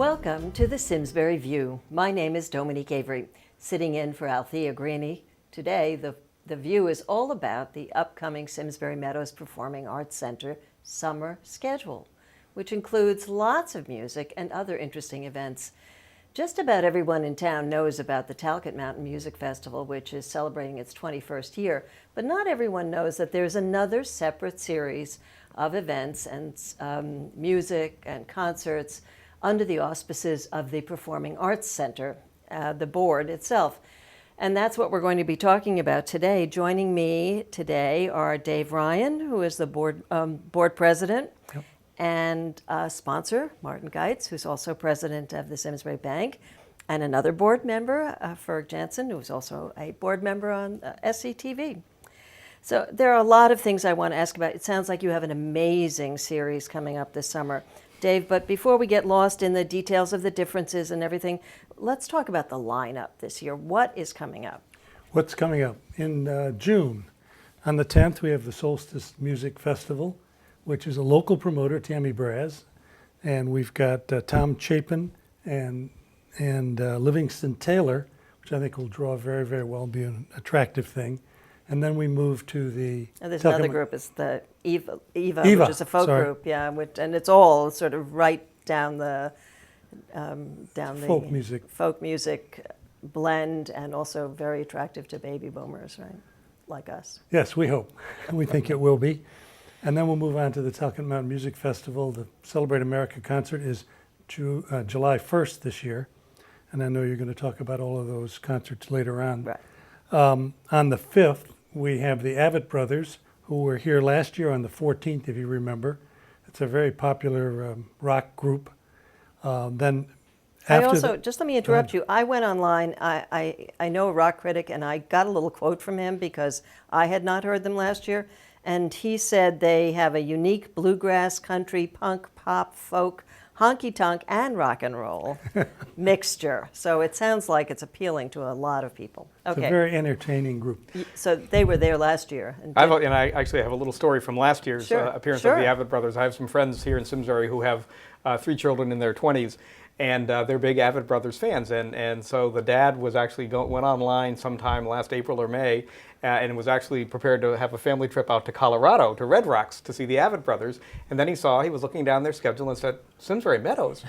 Welcome to the Simsbury View. My name is Dominique Avery, sitting in for Althea Greeny. Today, the View is all about the upcoming Simsbury Meadows Performing Arts Center summer schedule, which includes lots of music and other interesting events. Just about everyone in town knows about the Talcott Mountain Music Festival, which is celebrating its 21st year, but not everyone knows that there's another separate series of events and music and concerts under the auspices of the Performing Arts Center, the board itself. And that's what we're going to be talking about today. Joining me today are Dave Ryan, who is the board president, yep, and sponsor, Martin Geitz, who's also president of the Simsbury Bank, and another board member, Ferg Jansen, who's also a board member on SCTV. So there are a lot of things I want to ask about. It sounds like you have an amazing series coming up this summer, Dave, but before we get lost in the details of the differences and everything, let's talk about the lineup this year. What is coming up? What's coming up? In June, on the 10th, we have the Solstice Music Festival, which is a local promoter, Tammy Braz, and we've got Tom Chapin and Livingston Taylor, which I think will draw very, very well and be an attractive thing. And then we move to the... And there's another group, it's the Eva, which is a folk group, yeah, and it's all sort of right down the folk music blend, and also very attractive to baby boomers, right, like us. Yes, we hope. We think it will be. And then we'll move on to the Talcott Mountain Music Festival. The Celebrate America concert is July 1st this year, and I know you're going to talk about all of those concerts later on. Right. On the 5th, we have the Avid Brothers, who were here last year on the 14th, if you remember. It's a very popular rock group. Then after just let me interrupt you. I went online. I know a rock critic, and I got a little quote from him because I had not heard them last year. And he said they have a unique bluegrass, country, punk, pop, folk, honky-tonk, and rock and roll mixture. So it sounds like it's appealing to a lot of people. Okay. It's a very entertaining group. So they were there last year. And I actually have a little story from last year's appearance of the Avid Brothers. I have some friends here in Simsbury who have 3 children in their 20s, and they're big Avid Brothers fans. And so the dad was actually went online sometime last April or May, and was actually prepared to have a family trip out to Colorado, to Red Rocks, to see the Avid Brothers. And then he was looking down their schedule and said, Simsbury Meadows,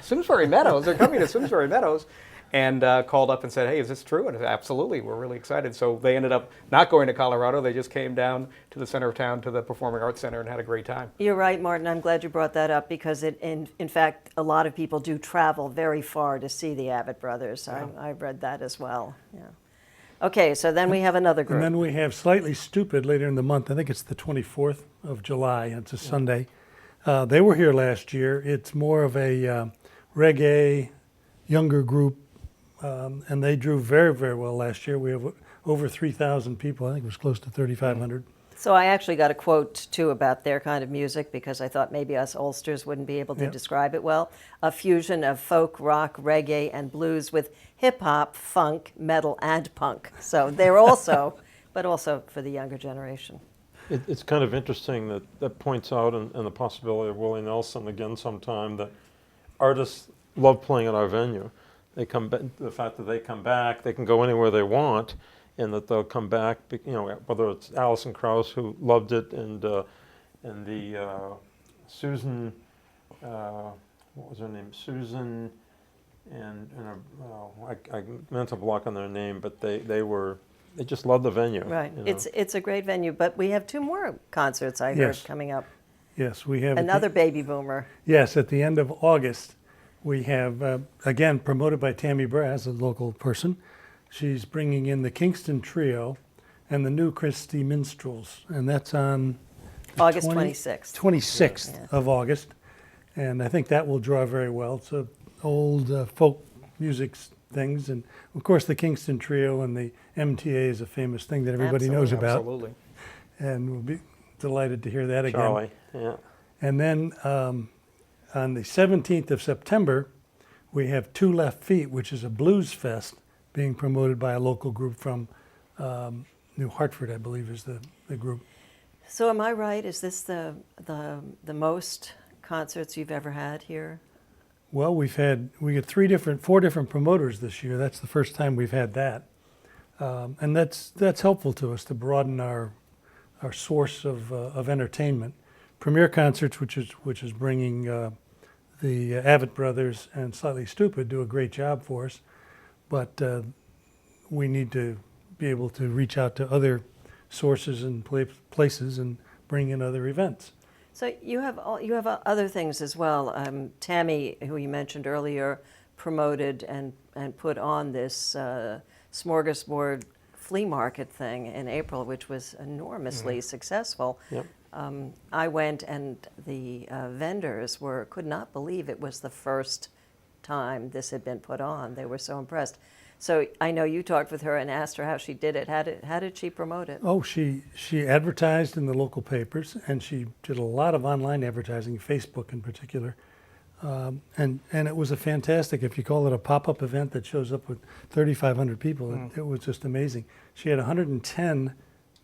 they're coming to Simsbury Meadows. And called up and said, hey, is this true? And I said, absolutely, we're really excited. So they ended up not going to Colorado. They just came down to the center of town, to the Performing Arts Center, and had a great time. You're right, Martin. I'm glad you brought that up, because in fact, a lot of people do travel very far to see the Avid Brothers. Yeah. I've read that as well. Yeah. Okay, so then we have another group. And then we have Slightly Stupid later in the month. I think it's the 24th of July. It's a Sunday. They were here last year. It's more of a reggae, younger group, and they drew very, very well last year. We have over 3,000 people. I think it was close to 3,500. So I actually got a quote, too, about their kind of music, because I thought maybe us oldsters wouldn't be able to describe it well. A fusion of folk, rock, reggae, and blues with hip-hop, funk, metal, and punk. So they're also, but also for the younger generation. It's kind of interesting that points out, and the possibility of Willie Nelson again sometime, that artists love playing at our venue. They come back, the fact that they come back, they can go anywhere they want, and that they'll come back, whether it's Alison Krauss, who loved it, and the Susan, what was her name? Susan, and I meant to block on their name, but they just loved the venue. Right, it's a great venue, but we have 2 more concerts I heard coming up. Yes, we have another baby boomer. Yes, at the end of August, we have again promoted by Tammy Braz, a local person. She's bringing in the Kingston Trio and the new Christy Minstrels, and that's on August 26th. 26th of August, and I think that will draw very well. It's old folk music things, and of course the Kingston Trio and the MTA is a famous thing that everybody knows about. Absolutely. And we'll be delighted to hear that again. Charlie, yeah. And then on the 17th of September, we have Two Left Feet, which is a blues fest being promoted by a local group from New Hartford, I believe is the group. So am I right? Is this the most concerts you've ever had here? Well, we had 4 different promoters this year. That's the first time we've had that, and that's helpful to us to broaden our source of entertainment. Premier Concerts, which is bringing the Avid Brothers and Slightly Stupid, do a great job for us, but we need to be able to reach out to other sources and places and bring in other events. So you have other things as well. Tammy, who you mentioned earlier, promoted and put on this smorgasbord flea market thing in April, which was enormously successful. Yep. I went, and the vendors could not believe it was the first time this had been put on. They were so impressed. So I know you talked with her and asked her how she did it. How did she promote it? Oh, she advertised in the local papers, and she did a lot of online advertising, Facebook in particular. And it was a fantastic, if you call it a pop-up event that shows up with 3,500 people, it was just amazing. She had 110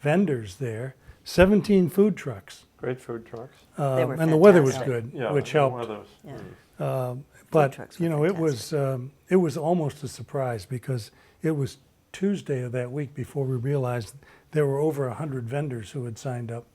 vendors there, 17 food trucks. Great food trucks. They were and the weather was fantastic. good, which helped. Yeah. But trucks you were know, it was almost a surprise because it was Tuesday of that week before we realized there were over 100 vendors who had signed up.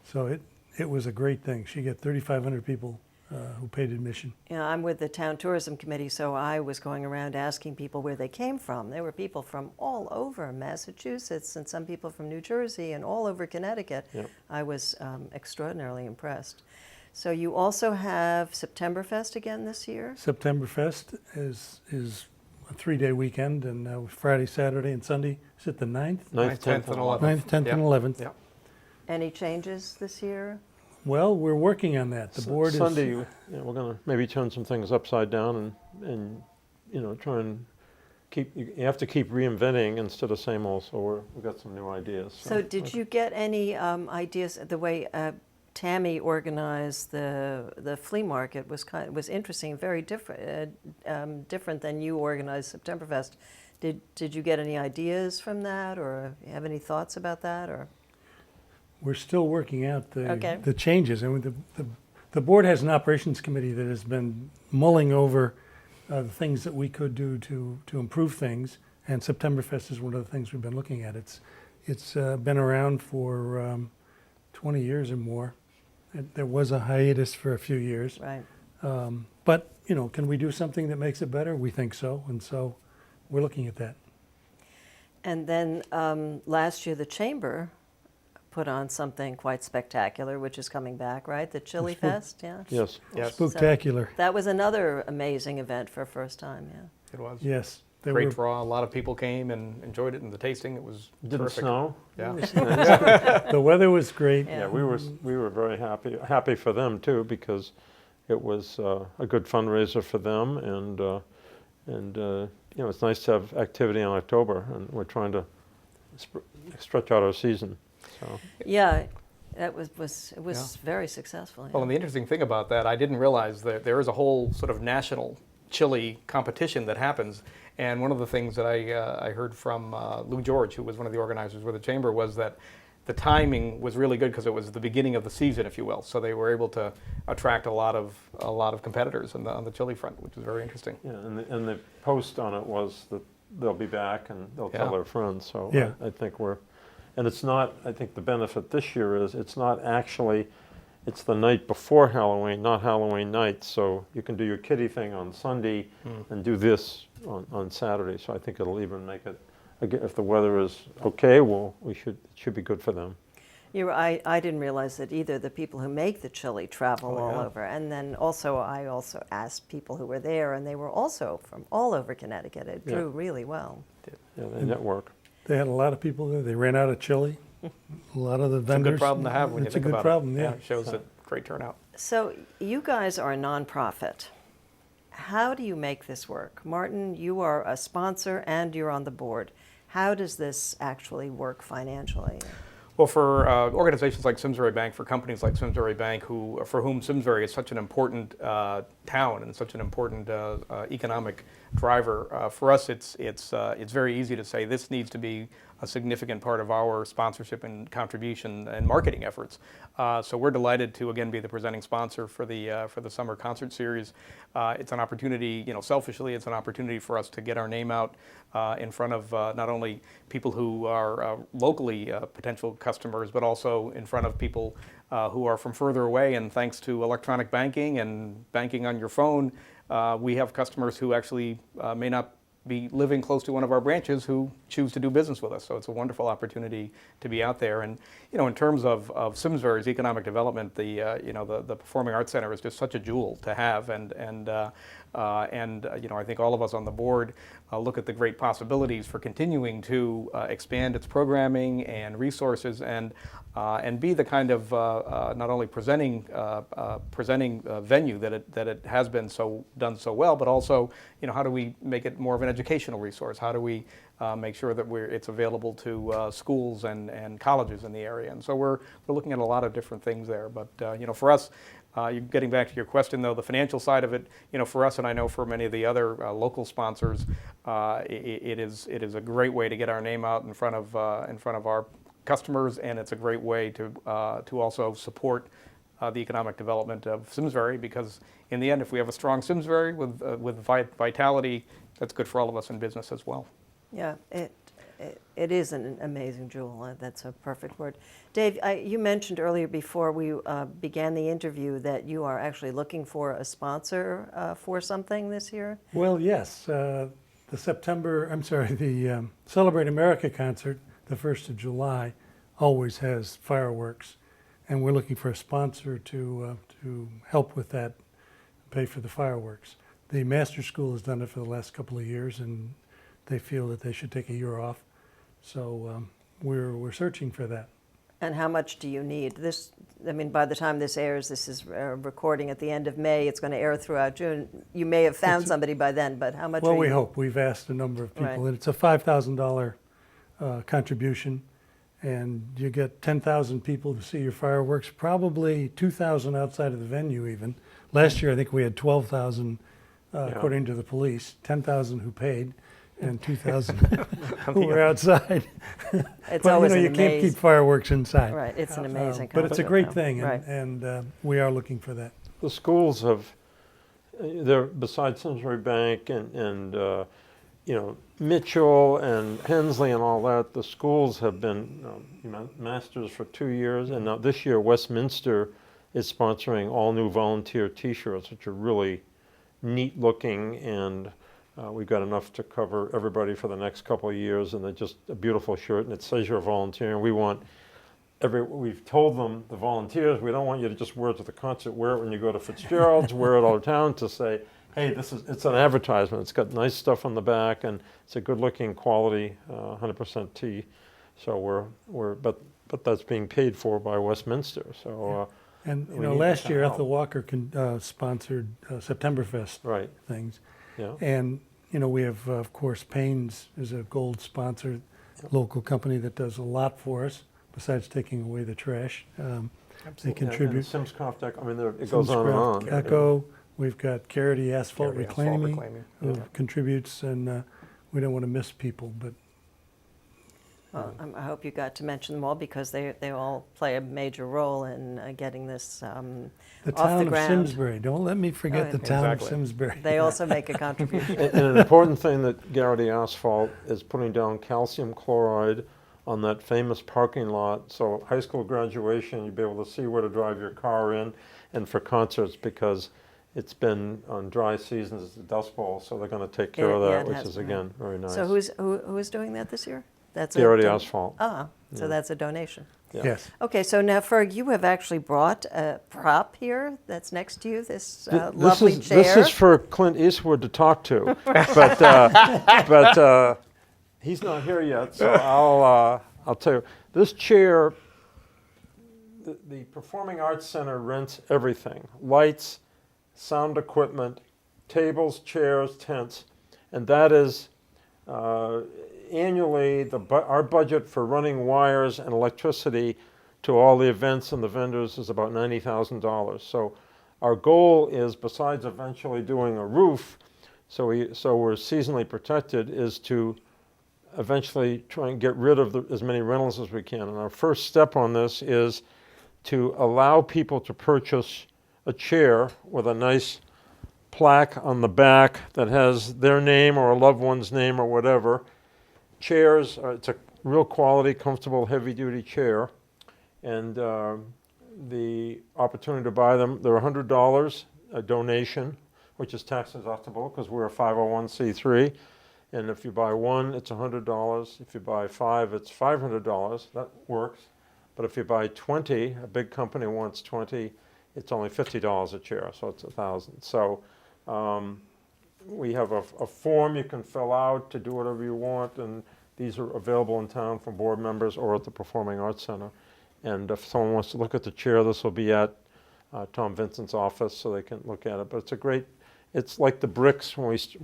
So it was a great thing. She got 3,500 people who paid admission. Yeah, I'm with the town tourism committee, so I was going around asking people where they came from. There were people from all over Massachusetts and some people from New Jersey and all over Connecticut. Yep. I was extraordinarily impressed. So you also have Septemberfest again this year? Septemberfest is a 3-day weekend, and Friday, Saturday, and Sunday. Is it the 9th? 9th, 10th, and 11th. 9th, 10th, and 11th. Yeah. Any changes this year? Well, we're working on that. The board Sunday, is... we're going to maybe turn some things upside down and try and keep. You have to keep reinventing instead of same old. So we've got some new ideas. So did you get any ideas? The way Tammy organized the flea market was interesting, very different than you organized Septemberfest. Did you get any ideas from that, or have any thoughts about that, or? We're still working out Okay. the changes. And the board has an operations committee that has been mulling over the things that we could do to improve things. And Septemberfest is one of the things we've been looking at. It's been around for 20 years or more. There was a hiatus for a few years. Right. But, can we do something that makes it better? We think so. And so we're looking at that. And then last year, the Chamber put on something quite spectacular, which is coming back, right? The Chili Fest, yeah? Yes. Yes. Spooktacular. So that was another amazing event for first time, yeah. It was. Yes. They Great were, draw. A lot of people came and enjoyed it, and the tasting, it was Didn't terrific. snow. Yeah. the weather was great. Yeah. Yeah, we were very happy for them too, because it was a good fundraiser for them, and it's nice to have activity in October, and we're trying to stretch out our season. So Yeah, it was very successful. Yeah. Well, and the interesting thing about that, I didn't realize that there is a whole sort of national chili competition that happens. And one of the things that I heard from Lou George, who was one of the organizers with the Chamber, was that the timing was really good because it was the beginning of the season, if you will. So they were able to attract a lot of competitors on the chili front, which was very interesting. yeah, and the post on it was that they'll be back and they'll tell Yeah. their friends. So Yeah. I think and it's not. I think the benefit this year is it's not actually. It's the night before Halloween, not Halloween night. So you can do your kiddie thing on Sunday and do this on Saturday. So I think it'll even make it. Again, if the weather is okay, well, it should be good for them. I didn't realize that either. The people who make the chili travel all yeah. over. And then I also asked people who were there, and they were also from all over Connecticut. It Yeah. drew really well. Yeah, they network. They had a lot of people there. They ran out of chili. A lot of the It's a vendors. good problem to have when you think about It's a good problem, it. yeah. It shows a great turnout. So you guys are a nonprofit. How do you make this work? Martin, you are a sponsor and you're on the board. How does this actually work financially? Well, for organizations like Simsbury Bank, for companies like Simsbury Bank, for whom Simsbury is such an important town and such an important economic driver. For us, it's very easy to say this needs to be a significant part of our sponsorship and contribution and marketing efforts. So we're delighted to again be the presenting sponsor for the summer concert series. It's an opportunity, selfishly, it's an opportunity for us to get our name out in front of not only people who are locally potential customers, but also in front of people who are from further away. And thanks to electronic banking and banking on your phone, we have customers who actually may not be living close to one of our branches who choose to do business with us. So it's a wonderful opportunity to be out there. And in terms of Simsbury's economic development, the Performing Arts Center is just such a jewel to have. And I think all of us on the board look at the great possibilities for continuing to expand its programming and resources and be the kind of not only presenting venue that it has been done so well, but also how do we make it more of an educational resource? How do we make sure that it's available to schools and colleges in the area? And so we're looking at a lot of different things there. But for us, getting back to your question though, the financial side of it, for us, and I know for many of the other local sponsors, it is a great way to get our name out in front of our customers, and it's a great way to also support the economic development of Simsbury, because in the end, if we have a strong Simsbury with vitality, that's good for all of us in business as well. Yeah, it is an amazing jewel. That's a perfect word. Dave, you mentioned earlier before we began the interview that you are actually looking for a sponsor for something this year. Well, yes. The Celebrate America concert, the 1st of July, always has fireworks, and we're looking for a sponsor to help with that, pay for the fireworks. The Master School has done it for the last couple of years, and they feel that they should take a year off. So we're searching for that. And how much do you need? By the time this airs, this is recording at the end of May. It's going to air throughout June. You may have found somebody by then, but how much? Well, we hope. We've asked a number of people, right. And it's a $5,000 contribution, and you get 10,000 people to see your fireworks. Probably 2,000 outside of the venue. Even last year, I think we had 12,000, according to the police. 10,000 who paid, and 2,000 who were outside. It's but always you can't keep fireworks inside. Right, it's an amazing but it's a great thing, right. and we are looking for that. The schools have, besides Simsbury Bank and Mitchell and Hensley and all that, the schools have been masters for 2 years, and now this year Westminster is sponsoring all new volunteer T-shirts, which are really neat looking, and we've got enough to cover everybody for the next couple of years, and they're just a beautiful shirt, and it says you're a volunteer. And we've told them, the volunteers, we don't want you to just wear it to the concert, wear it when you go to Fitzgerald's, wear it all town to say, hey, it's an advertisement. It's got nice stuff on the back, and it's a good-looking quality, 100% tea. So but that's being paid for by Westminster. So. And last year Ethel Walker sponsored Septemberfest things. Yeah. And we have, of course, Payne's is a gold sponsor, local company that does a lot for us besides taking away the trash. They contribute. And Simscroft Echo. It goes on and on. Echo. We've got Carity Asphalt Reclaiming, who contributes, and we don't want to miss people, but. Well, I hope you got to mention them all, because they all play a major role in getting this the off town the of ground. Simsbury. Don't let me forget the town of Simsbury. They also make a contribution. And an important thing that Garrity Asphalt is putting down calcium chloride on that famous parking lot. So high school graduation, you'll be able to see where to drive your car in, and for concerts, because it's been on dry seasons, it's the Dust Bowl, so they're going to take care of that, which is again very nice. So who is doing that this year? That's Garrity Asphalt. So that's a donation. Yeah. Yes. Okay, so now Ferg, you have actually brought a prop here that's next to you, this lovely chair. This is for Clint Eastwood to talk to, but he's not here yet, so I'll tell you. This chair, the Performing Arts Center rents everything: lights, sound equipment, tables, chairs, tents, and that is annually our budget for running wires and electricity to all the events and the vendors is about $90,000. So our goal is, besides eventually doing a roof, So we're seasonally protected is to eventually try and get rid of as many rentals as we can. And our first step on this is to allow people to purchase a chair with a nice plaque on the back that has their name or a loved one's name or whatever. Chairs, it's a real quality, comfortable, heavy-duty chair. And the opportunity to buy them, they're $100, a donation, which is tax deductible because we're a 501c3. And if you buy one, it's $100. If you buy 5, it's $500. That works. But if you buy 20, a big company wants 20, it's only $50 a chair, so it's $1,000. So we have a form you can fill out to do whatever you want, and these are available in town from board members or at the Performing Arts Center. And if someone wants to look at the chair, this will be at Tom Vincent's office, so they can look at it. But it's like the bricks when it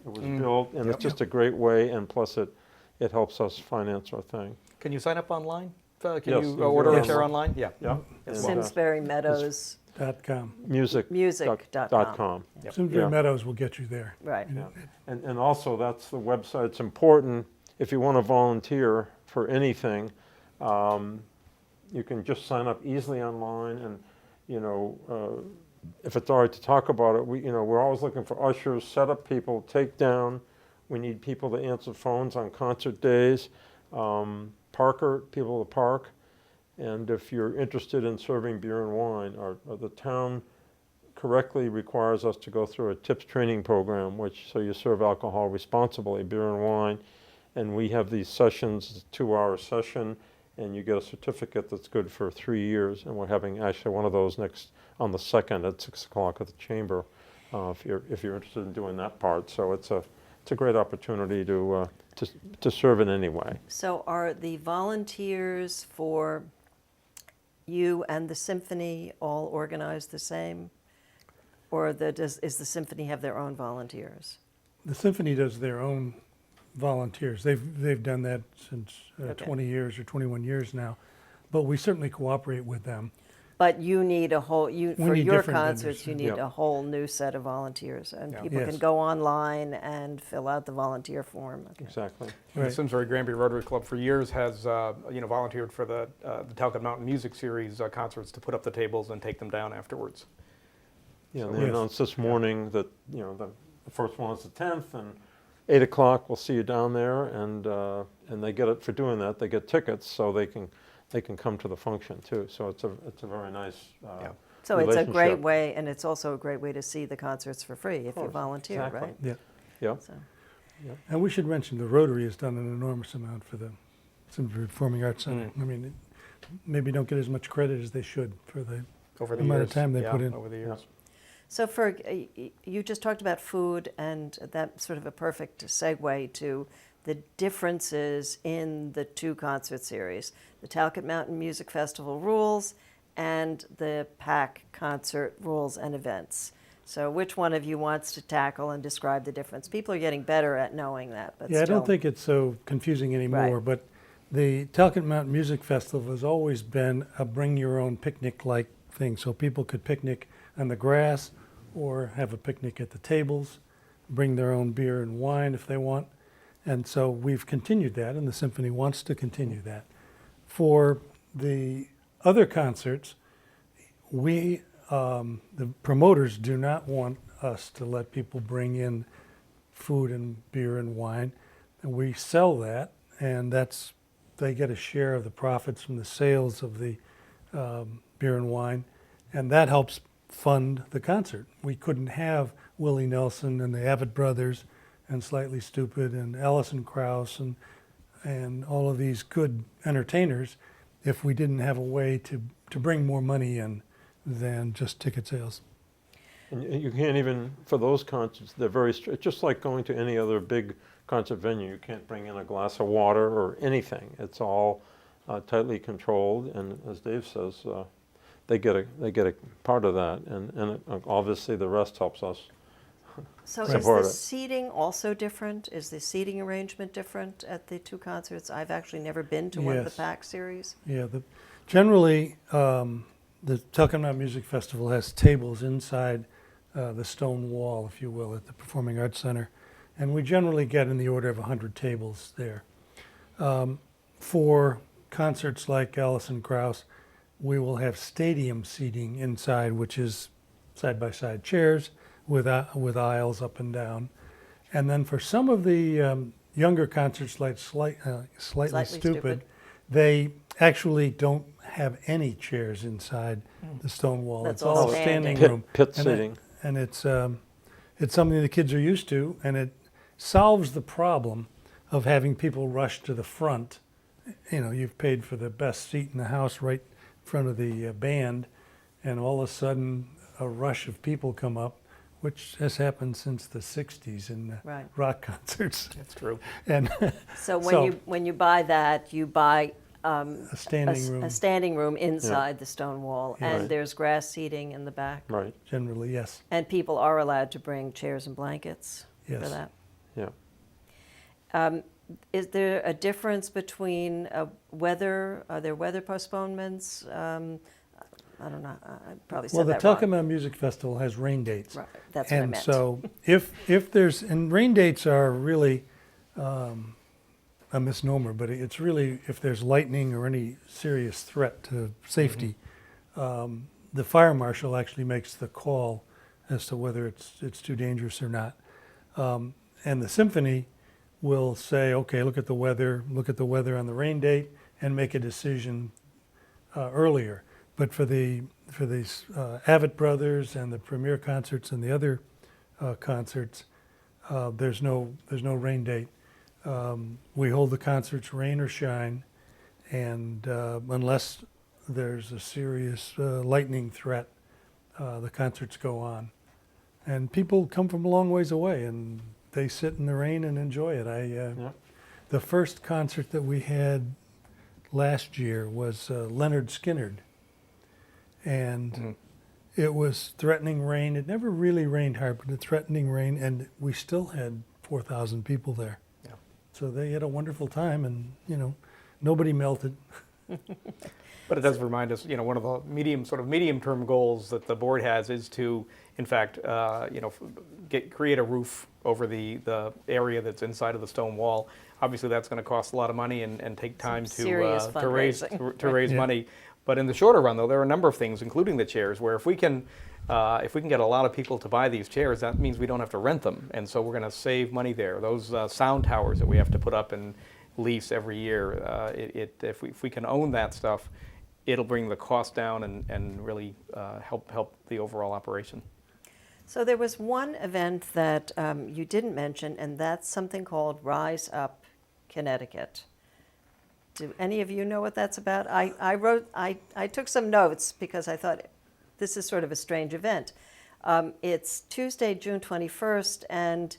was built, and it's just a great way, and plus it helps us finance our thing. Can you sign up online? Can Yes, you order a yes. chair online? Yeah. Yeah. Simsbury Meadows. .com. Music.com. Yep. Simsbury Yeah. Meadows will get you there. Right. And Yeah. And also, that's the website. It's important if you want to volunteer for anything. You can just sign up easily online, and if it's all right to talk about it, we're always looking for ushers, setup people, take down. We need people to answer phones on concert days, people to park. And if you're interested in serving beer and wine, the town correctly requires us to go through a TIPS training program, so you serve alcohol responsibly, beer and wine. And we have these sessions, it's a 2-hour session, and you get a certificate that's good for 3 years. And we're having actually one of those on the 2nd at 6 o'clock at the chamber, if you're interested in doing that part. So it's a great opportunity to serve in any way. So are the volunteers for you and the symphony all organized the same? Or does the symphony have their own volunteers? The symphony does their own volunteers. They've done that since Okay. 20 years or 21 years now, but we certainly cooperate with them. But you need for need your different concerts, vendors, you need yeah. a whole new set of volunteers. And Yeah. people Yes. can go online and fill out the volunteer form. Okay. Exactly. And the Simsbury Granby Rotary Club for years has volunteered for the Talcott Mountain Music Series concerts to put up the tables and take them down afterwards. Yeah, So- they Yes. announced this morning that the first one is the 10th, and 8 o'clock we'll see you down there, and they get it for doing that. They get tickets so they can come to the function too. So it's a very nice Yeah. So it's a great relationship. way, and it's also a great way to see the concerts for free if you course, volunteer, exactly. right? Yeah. Yeah. So, And we should mention the Rotary has done an enormous amount for the Simsbury Performing Arts Center. I mean, maybe don't get as much credit as they should for the Over the amount of years. time they Yeah, put in. over the years. So you just talked about food, and that's sort of a perfect segue to the differences in the two concert series, the Talcott Mountain Music Festival rules and the PAC concert rules and events. So which one of you wants to tackle and describe the difference? People are getting better at knowing that, but Yeah, I still. don't think it's so confusing anymore, Right. but the Talcott Mountain Music Festival has always been a bring your own picnic-like thing, so people could picnic on the grass or have a picnic at the tables, bring their own beer and wine if they want. And so we've continued that, and the symphony wants to continue that. For the other concerts, the promoters do not want us to let people bring in food and beer and wine. And we sell that, and they get a share of the profits from the sales of the beer and wine, and that helps fund the concert. We couldn't have Willie Nelson and the Avid Brothers and Slightly Stupid and Alison Krauss and all of these good entertainers if we didn't have a way to bring more money in than just ticket sales. And you can't even, for those concerts, they're very strict, just like going to any other big concert venue. You can't bring in a glass of water or anything. It's all tightly controlled, and as Dave says, they get a part of that, and obviously the rest helps us. So is support the it. seating also different? Is the seating arrangement different at the two concerts? I've actually never been to one of the Yes. PAC series. Yeah, generally, the Talcott Mountain Music Festival has tables inside the stone wall, if you will, at the Performing Arts Center. And we generally get in the order of 100 tables there. For concerts like Alison Krauss, we will have stadium seating inside, which is side-by-side chairs with aisles up and down. And then for some of the younger concerts like Slightly Stupid, they actually don't have any chairs inside the stone wall. That's it's all standing. standing room. Pit seating. And it's something the kids are used to, and it solves the problem of having people rush to the front. You know, you've paid for the best seat in the house right in front of the band, and all of a sudden a rush of people come up, which has happened since the 60s in Right. rock concerts. That's true. And So when you buy that, you buy a standing room, a standing room inside the stone wall, Yeah. and Right. there's grass seating in the back. Right. generally, yes. And people are allowed to bring chairs and blankets for Yes. that. Yeah. Is there a difference between weather? Are there weather postponements? I don't know. I probably said Well, the that wrong. Tucumã Music Festival has rain dates. Right. That's what I And meant. so if there's, and rain dates are really a misnomer, but it's really if there's lightning or any serious threat to safety, the fire marshal actually makes the call as to whether it's too dangerous or not. And the symphony will say, okay, look at the weather on the rain date, and make a decision earlier. But for these Avid Brothers and the premiere concerts and the other concerts, there's no rain date. We hold the concerts rain or shine, and unless there's a serious lightning threat, the concerts go on. And people come from a long ways away, and they sit in the rain and enjoy it. The first concert that we had last year was Leonard Skinnard. And it was threatening rain. It never really rained hard, but it threatening rain, and we still had 4,000 people there. Yeah. So they had a wonderful time, and nobody melted. But it does remind us, one of the medium-term goals that the board has is to, in fact, create a roof over the area that's inside of the stone wall. Obviously, that's going to cost a lot of money and take time serious to raise fundraising. money. But in the shorter run, though, there are a number of things, including the chairs, where if we can get a lot of people to buy these chairs, that means we don't have to rent them, and so we're going to save money there. Those sound towers that we have to put up and lease every year, if we can own that stuff, it'll bring the cost down and really help the overall operation. So there was one event that you didn't mention, and that's something called Rise Up Connecticut. Do any of you know what that's about? I took some notes because I thought this is sort of a strange event. It's Tuesday, June 21st, and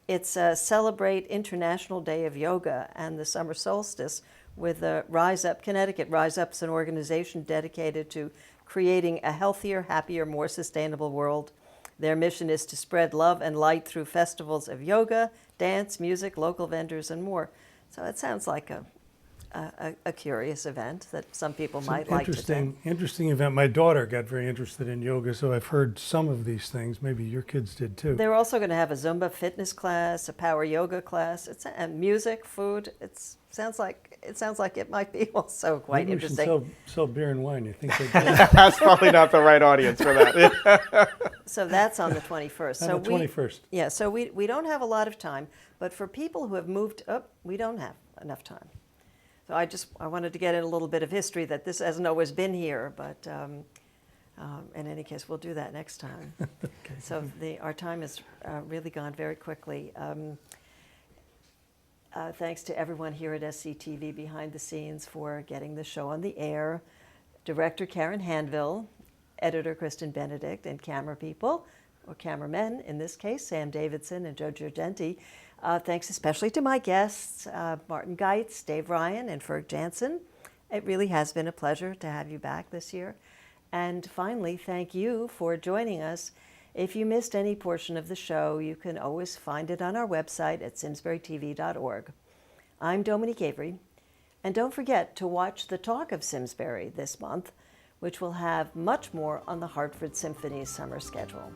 it's Celebrate International Day of Yoga and the Summer Solstice with Rise Up Connecticut. Rise Up's an organization dedicated to creating a healthier, happier, more sustainable world. Their mission is to spread love and light through festivals of yoga, dance, music, local vendors, and more. So it sounds like a curious event that some people might like to attend. Interesting event. My daughter got very interested in yoga, so I've heard some of these things. Maybe your kids did too. They're also going to have a Zumba fitness class, a power yoga class, and music, food. It sounds like it might be also quite Maybe interesting. We should sell beer and wine. You think they do? That's probably not the right audience for that. So that's on the 21st. On the 21st. Yeah, so we don't have a lot of time, but for people who have moved up, we don't have enough time. So I wanted to get in a little bit of history that this hasn't always been here, but in any case, we'll do that next time. Okay. So our time has really gone very quickly. Thanks to everyone here at SCTV behind the scenes for getting the show on the air. Director Karen Hanville, editor Kristen Benedict, and camera people, or cameramen in this case, Sam Davidson and Joe Giordenti. Thanks especially to my guests, Martin Geitz, Dave Ryan, and Ferg Jansen. It really has been a pleasure to have you back this year. And finally, thank you for joining us. If you missed any portion of the show, you can always find it on our website at simsburytv.org. I'm Dominique Avery, and don't forget to watch The Talk of Simsbury this month, which will have much more on the Hartford Symphony's summer schedule.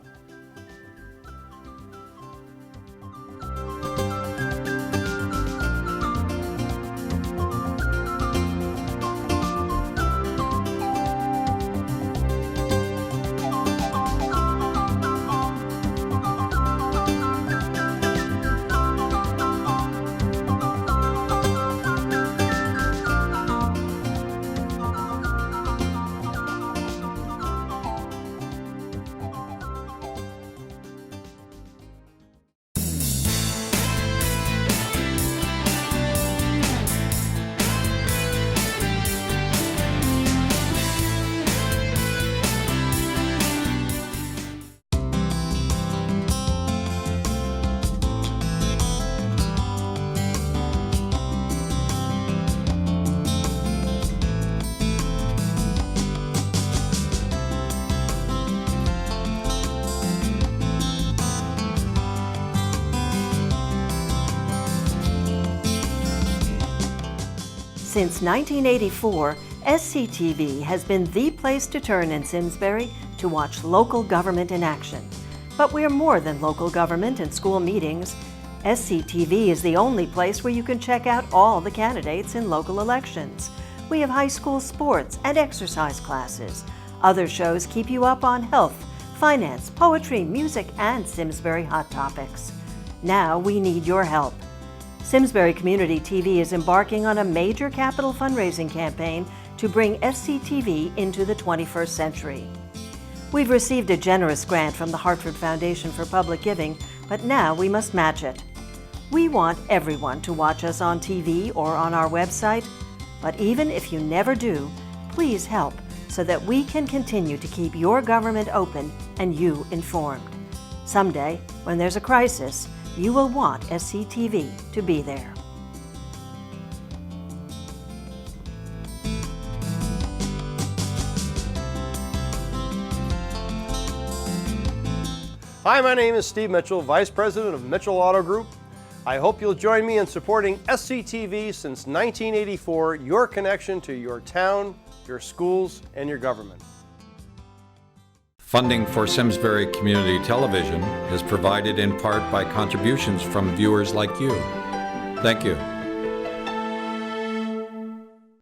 Since 1984, SCTV has been the place to turn in Simsbury to watch local government in action. But we're more than local government and school meetings. SCTV is the only place where you can check out all the candidates in local elections. We have high school sports and exercise classes. Other shows keep you up on health, finance, poetry, music, and Simsbury hot topics. Now we need your help. Simsbury Community TV is embarking on a major capital fundraising campaign to bring SCTV into the 21st century. We've received a generous grant from the Hartford Foundation for Public Giving, but now we must match it. We want everyone to watch us on TV or on our website, but even if you never do, please help so that we can continue to keep your government open and you informed. Someday, when there's a crisis, you will want SCTV to be there. Hi, my name is Steve Mitchell, Vice President of Mitchell Auto Group. I hope you'll join me in supporting SCTV since 1984, your connection to your town, your schools, and your government. Funding for Simsbury Community Television is provided in part by contributions from viewers like you. Thank you.